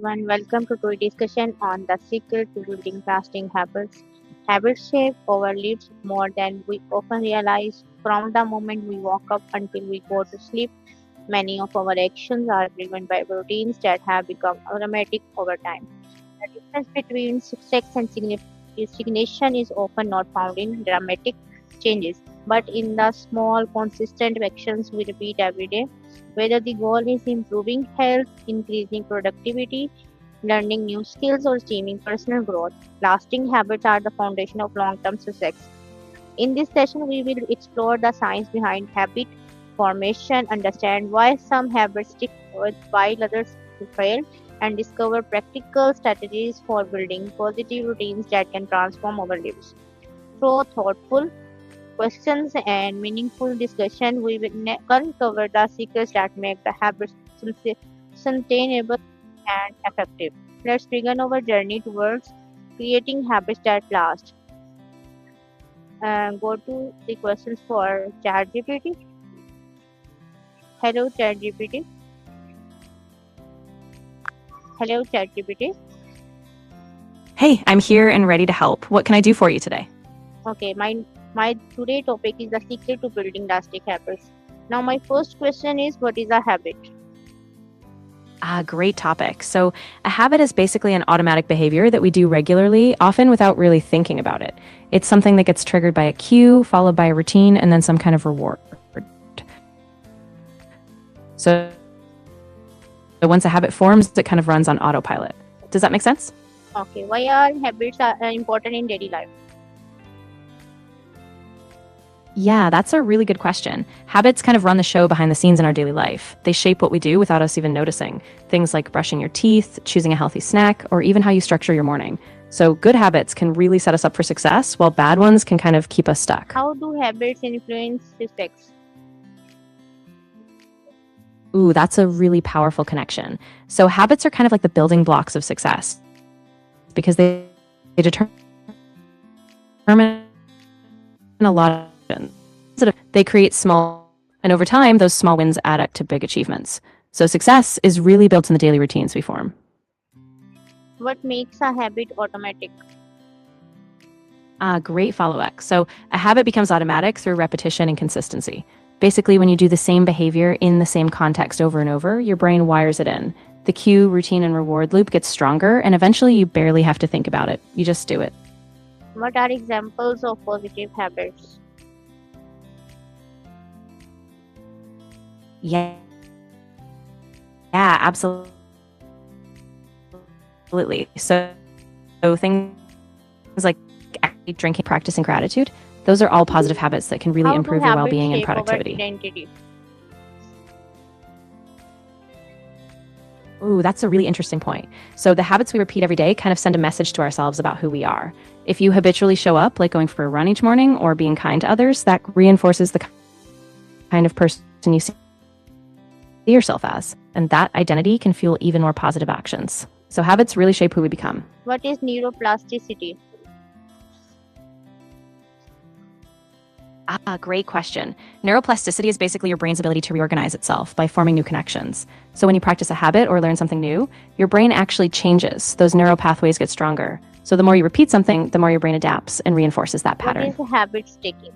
everyone. Welcome to today's discussion on the secret to building lasting habits. Habits shape our lives more than we often realize. From the moment we wake up until we go to sleep, many of our actions are driven by routines that have become automatic over time. The difference between success and stagnation is often not found in dramatic changes, but in the small, consistent actions we repeat every day. Whether the goal is improving health, increasing productivity, learning new skills, or achieving personal growth, lasting habits are the foundation of long term success. In this session, we will explore the science behind habit formation, understand why some habits stick while others fail, and discover practical strategies for building positive routines that can transform our lives. Through thoughtful questions and meaningful discussion, we will uncover the secrets that make the habits sustainable and effective. Let's begin our journey towards creating habits that last. Go to the questions for ChatGPT. Hello, ChatGPT. Hello, ChatGPT. Hey, I'm here and ready to help. What can I do for you today? Okay, my today topic is the secret to building lasting habits. Now, my first question is, what is a habit? Great topic. So, a habit is basically an automatic behavior that we do regularly, often without really thinking about it. It's something that gets triggered by a cue, followed by a routine, and then some kind of reward. So, once a habit forms, it kind of runs on autopilot. Does that make sense? Okay, why are habits important in daily life? Yeah, that's a really good question. Habits kind of run the show behind the scenes in our daily life. They shape what we do without us even noticing. Things like brushing your teeth, choosing a healthy snack, or even how you structure your morning. So, good habits can really set us up for success, while bad ones can kind of keep us stuck. How do habits influence success? Ooh, that's a really powerful connection. So, habits are kind of like the building blocks of success because they determine a lot of things. They create small, and over time, those small wins add up to big achievements. So, success is really built in the daily routines we form. What makes a habit automatic? Great follow up. So, a habit becomes automatic through repetition and consistency. Basically, when you do the same behavior in the same context over and over, your brain wires it in. The cue, routine, and reward loop gets stronger, and eventually you barely have to think about it. You just do it. What are examples of positive habits? Yeah, yeah, absolutely. So things like drinking, practicing gratitude, those are all positive habits that can really How do improve your habits well-being and shape our productivity. identity? Ooh, that's a really interesting point. So the habits we repeat every day kind of send a message to ourselves about who we are. If you habitually show up, like going for a run each morning or being kind to others, that reinforces the kind of person you see yourself as. And that identity can fuel even more positive actions. So habits really shape who we become. What is neuroplasticity? Great question. Neuroplasticity is basically your brain's ability to reorganize itself by forming new connections. So when you practice a habit or learn something new, your brain actually changes. Those neural pathways get stronger. So the more you repeat something, the more your brain adapts and reinforces that What pattern. is habit sticking?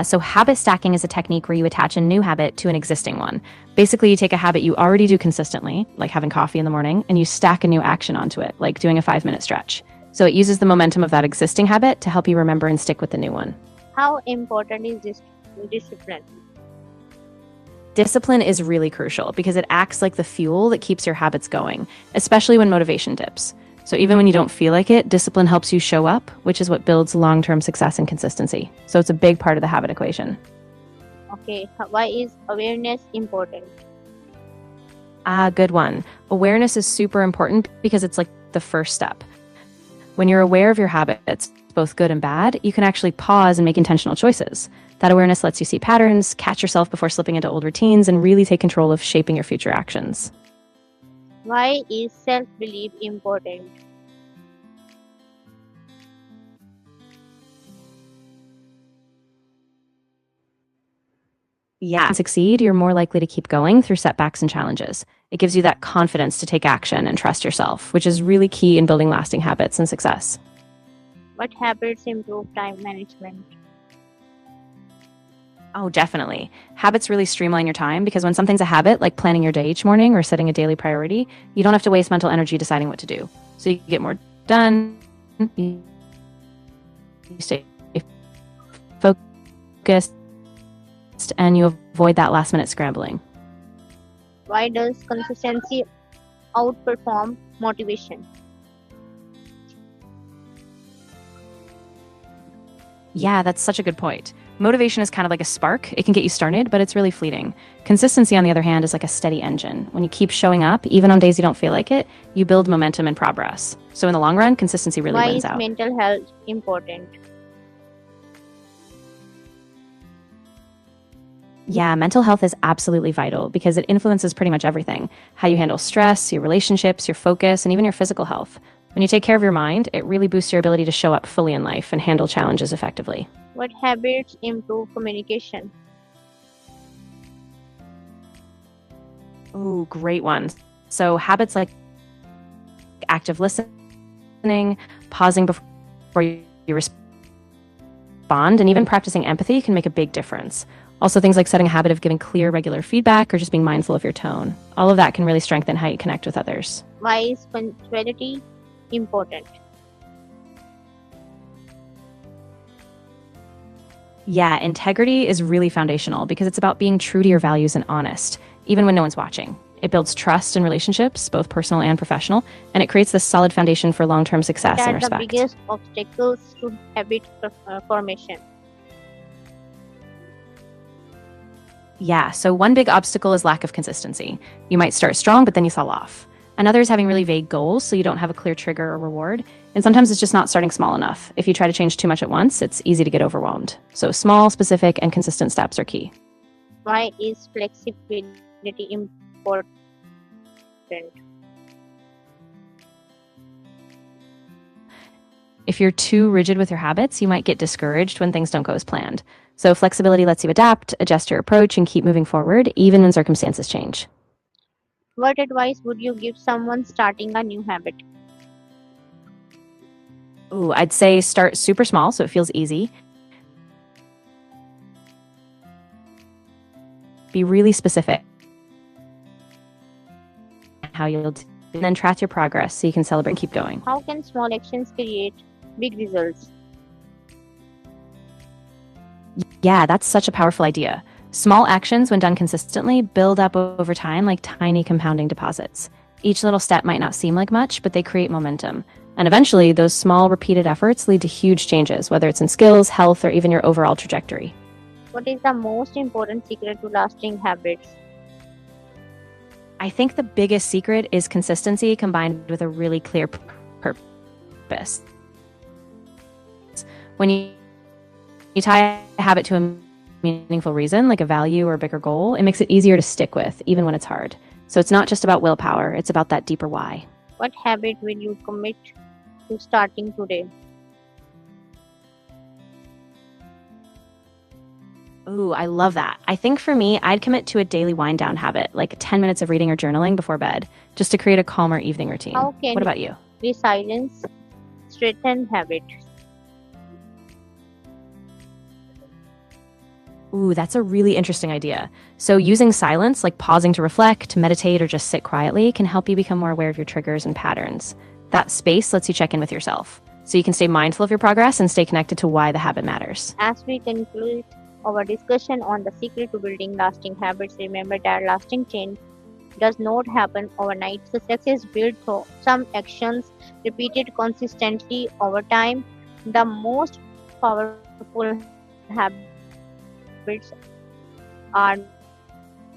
So habit stacking is a technique where you attach a new habit to an existing one. Basically, you take a habit you already do consistently, like having coffee in the morning, and you stack a new action onto it, like doing a 5-minute stretch. So it uses the momentum of that existing habit to help you remember and stick with the new one. How important is this discipline? Discipline is really crucial because it acts like the fuel that keeps your habits going, especially when motivation dips. So even when you don't feel like it, discipline helps you show up, which is what builds long-term success and consistency. So it's a big part of the habit equation. Okay, why is awareness important? Good one. Awareness is super important because it's like the first step. When you're aware of your habits, both good and bad, you can actually pause and make intentional choices. That awareness lets you see patterns, catch yourself before slipping into old routines, and really take control of shaping your future actions. Why is self belief important? Yeah, succeed, you're more likely to keep going through setbacks and challenges. It gives you that confidence to take action and trust yourself, which is really key in building lasting habits and success. What habits improve time management? Oh, definitely. Habits really streamline your time because when something's a habit, like planning your day each morning or setting a daily priority, you don't have to waste mental energy deciding what to do. So you get more done, you stay focused, and you avoid that last minute scrambling. Why does consistency outperform motivation? Yeah, that's such a good point. Motivation is kind of like a spark. It can get you started, but it's really fleeting. Consistency, on the other hand, is like a steady engine. When you keep showing up, even on days you don't feel like it, you build momentum and progress. So in the long run, consistency really Why wins is out. mental health important? Yeah, mental health is absolutely vital because it influences pretty much everything: how you handle stress, your relationships, your focus, and even your physical health. When you take care of your mind, it really boosts your ability to show up fully in life and handle challenges effectively. What habits improve communication? Ooh, great ones. So, habits like active listening, pausing before you respond, and even practicing empathy can make a big difference. Also, things like setting a habit of giving clear, regular feedback or just being mindful of your tone. All of that can really strengthen how you connect with others. Why is punctuality important? Yeah, integrity is really foundational because it's about being true to your values and honest, even when no one's watching. It builds trust in relationships, both personal and professional, and it creates this solid foundation for long term What success and are the respect. biggest obstacles to habit formation? Yeah, so one big obstacle is lack of consistency. You might start strong, but then you fall off. Another is having really vague goals, so you don't have a clear trigger or reward. And sometimes it's just not starting small enough. If you try to change too much at once, it's easy to get overwhelmed. So small, specific, and consistent steps are key. Why is flexibility important? If you're too rigid with your habits, you might get discouraged when things don't go as planned. So flexibility lets you adapt, adjust your approach, and keep moving forward, even when circumstances change. What advice would you give someone starting a new habit? Ooh, I'd say start super small so it feels easy. Be really specific how you'll do, and then track your progress so you can celebrate and keep going. How can small actions create big results? Yeah, that's such a powerful idea. Small actions, when done consistently, build up over time like tiny compounding deposits. Each little step might not seem like much, but they create momentum. And eventually, those small, repeated efforts lead to huge changes, whether it's in skills, health, or even your overall trajectory. What is the most important secret to lasting habits? I think the biggest secret is consistency combined with a really clear purpose. When you tie a habit to a meaningful reason, like a value or a bigger goal, it makes it easier to stick with, even when it's hard. So it's not just about willpower, it's about that deeper why. What habit will you commit to starting today? Ooh, I love that. I think for me, I'd commit to a daily wind down habit, like 10 minutes of reading or journaling before bed, just to create a calmer evening routine. How can What about you? resilience strengthen habits? Ooh, that's a really interesting idea. So, using silence, like pausing to reflect, meditate, or just sit quietly, can help you become more aware of your triggers and patterns. That space lets you check in with yourself, so you can stay mindful of your progress and stay connected to why the habit matters. As we conclude our discussion on the secret to building lasting habits, remember that lasting change does not happen overnight. Success is built through some actions repeated consistently over time. The most powerful habits are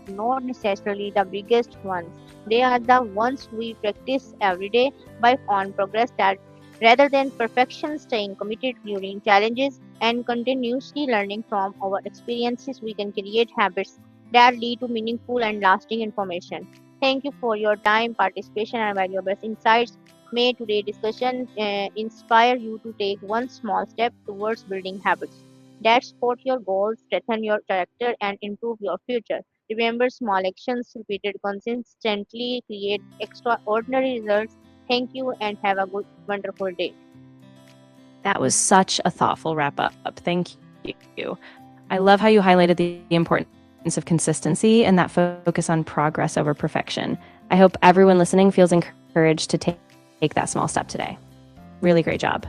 not necessarily the biggest ones. They are the ones we practice every day by on progress that rather than perfection, staying committed during challenges and continuously learning from our experiences, we can create habits that lead to meaningful and lasting information. Thank you for your time, participation, and valuable insights. May today's discussion inspire you to take one small step towards building habits. that support your goals, strengthen your character, and improve your future. Remember, small actions repeated consistently create extraordinary results. Thank you and have a good, wonderful day. That was such a thoughtful wrap up. Thank you. I love how you highlighted the importance of consistency and that focus on progress over perfection. I hope everyone listening feels encouraged to take that small step today. Really great job.